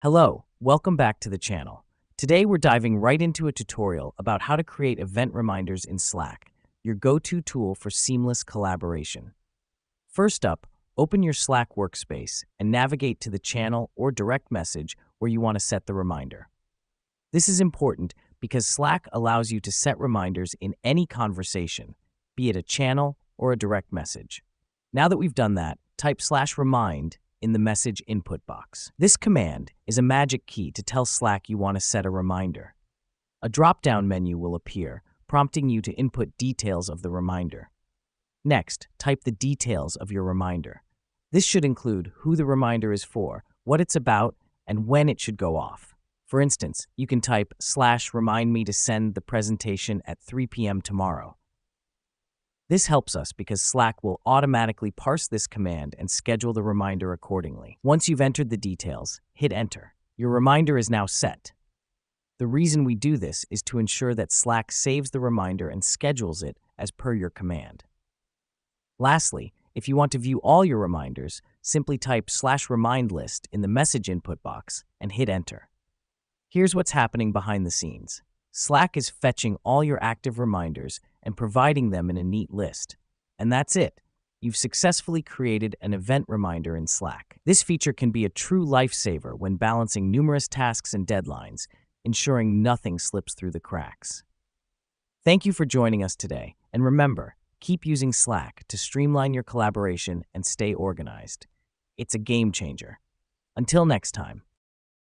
Hello, welcome back to the channel. Today we're diving right into a tutorial about how to create event reminders in Slack, your go-to tool for seamless collaboration. First up, open your Slack workspace and navigate to the channel or direct message where you want to set the reminder. This is important because Slack allows you to set reminders in any conversation, be it a channel or a direct message. Now that we've done that, type /remind in the message input box. This command is a magic key to tell Slack you want to set a reminder. A drop-down menu will appear, prompting you to input details of the reminder. Next, type the details of your reminder. This should include who the reminder is for, what it's about, and when it should go off. For instance, you can type /remind me to send the presentation at 3 p.m. tomorrow. This helps us because Slack will automatically parse this command and schedule the reminder accordingly. Once you've entered the details, hit enter. Your reminder is now set. The reason we do this is to ensure that Slack saves the reminder and schedules it as per your command. Lastly, if you want to view all your reminders, simply type /remind list in the message input box and hit enter. Here's what's happening behind the scenes. Slack is fetching all your active reminders and providing them in a neat list. And that's it. You've successfully created an event reminder in Slack. This feature can be a true lifesaver when balancing numerous tasks and deadlines, ensuring nothing slips through the cracks. Thank you for joining us today, and remember, keep using Slack to streamline your collaboration and stay organized. It's a game changer. Until next time.